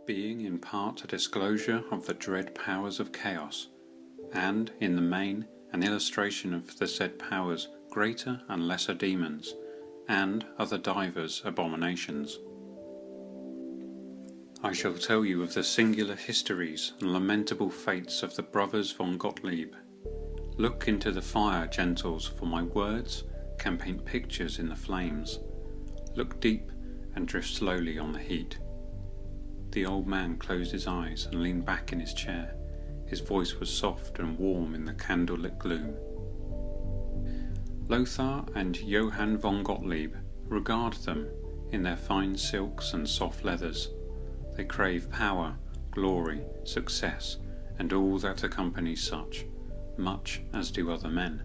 being in part a disclosure of the dread powers of chaos, and, in the main, an illustration of the said powers' greater and lesser demons, and other divers abominations. I shall tell you of the singular histories and lamentable fates of the brothers von Gottlieb. Look into the fire, gentles, for my words can paint pictures in the flames. Look deep and drift slowly on the heat. The old man closed his eyes and leaned back in his chair. His voice was soft and warm in the candlelit gloom. Lothar and Johann von Gottlieb regard them in their fine silks and soft leathers. They crave power, glory, success, and all that accompanies such, much as do other men.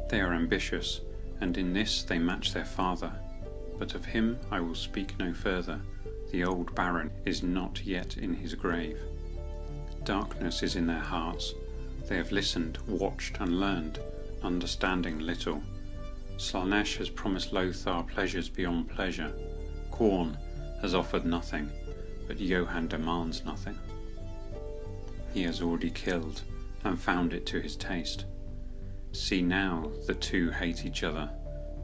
They are ambitious, and in this they match their father, but of him I will speak no further. The old baron is not yet in his grave. Darkness is in their hearts. They have listened, watched, and learned, understanding little. Slaanesh has promised Lothar pleasures beyond pleasure. Khorne has offered nothing, but Johann demands nothing. He has already killed, and found it to his taste. See now, the two hate each other.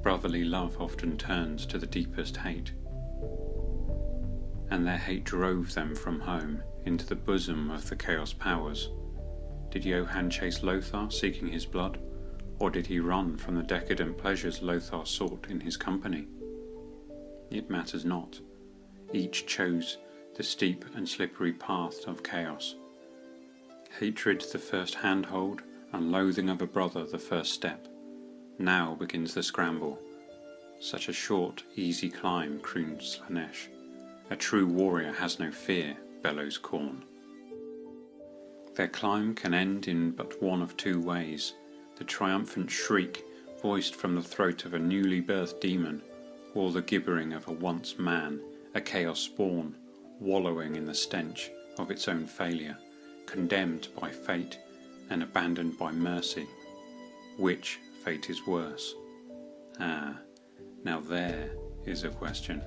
Brotherly love often turns to the deepest hate. And their hate drove them from home into the bosom of the Chaos powers. Did Johann chase Lothar seeking his blood, or did he run from the decadent pleasures Lothar sought in his company? It matters not. Each chose the steep and slippery path of chaos. Hatred the first handhold, and loathing of a brother the first step. Now begins the scramble. Such a short, easy climb, crooned Slaanesh. A true warrior has no fear, bellows Khorne. Their climb can end in but one of two ways: the triumphant shriek voiced from the throat of a newly birthed demon, or the gibbering of a once man, a chaos spawn, wallowing in the stench of its own failure, condemned by fate and abandoned by mercy. Which fate is worse? Ah, now there is a question.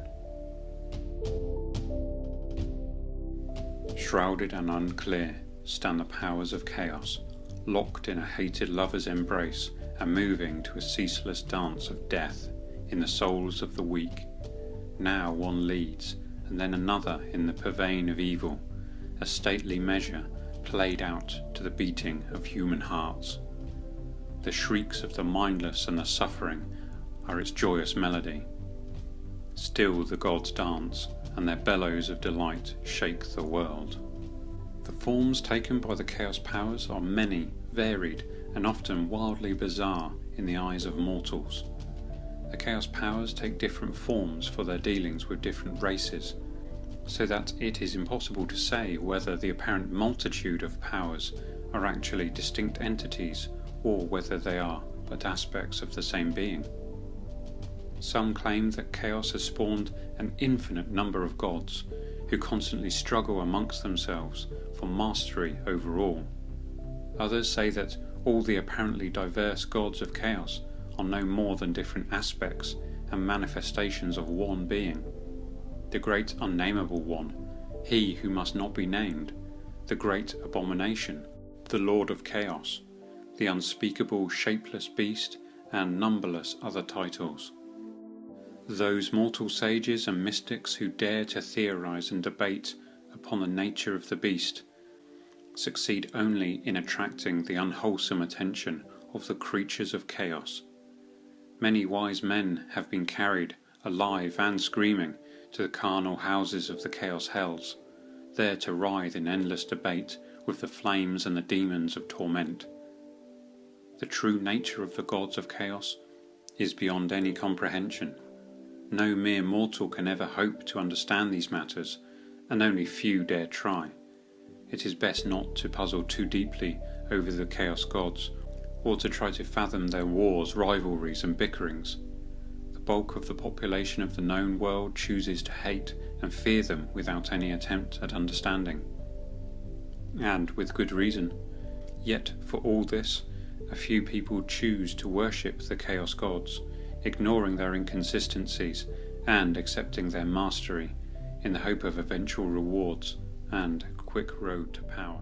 Shrouded and unclear stand the powers of chaos, locked in a hated lover's embrace and moving to a ceaseless dance of death in the souls of the weak. Now one leads, and then another in the purveying of evil, a stately measure played out to the beating of human hearts. The shrieks of the mindless and the suffering are its joyous melody. Still the gods dance, and their bellows of delight shake the world. The forms taken by the Chaos powers are many, varied, and often wildly bizarre in the eyes of mortals. The Chaos powers take different forms for their dealings with different races, so that it is impossible to say whether the apparent multitude of powers are actually distinct entities, or whether they are but aspects of the same being. Some claim that Chaos has spawned an infinite number of gods, who constantly struggle amongst themselves for mastery over all. Others say that all the apparently diverse gods of Chaos are no more than different aspects and manifestations of one being. The great unnameable one, he who must not be named, the great abomination, the Lord of Chaos, the unspeakable shapeless beast, and numberless other titles. Those mortal sages and mystics who dare to theorize and debate upon the nature of the beast succeed only in attracting the unwholesome attention of the creatures of chaos. Many wise men have been carried, alive and screaming, to the carnal houses of the chaos hells, there to writhe in endless debate with the flames and the demons of torment. The true nature of the gods of chaos is beyond any comprehension. No mere mortal can ever hope to understand these matters, and only few dare try. It is best not to puzzle too deeply over the chaos gods, or to try to fathom their wars, rivalries, and bickerings. The bulk of the population of the known world chooses to hate and fear them without any attempt at understanding. And with good reason. Yet for all this, a few people choose to worship the chaos gods, ignoring their inconsistencies and accepting their mastery in the hope of eventual rewards and a quick road to power.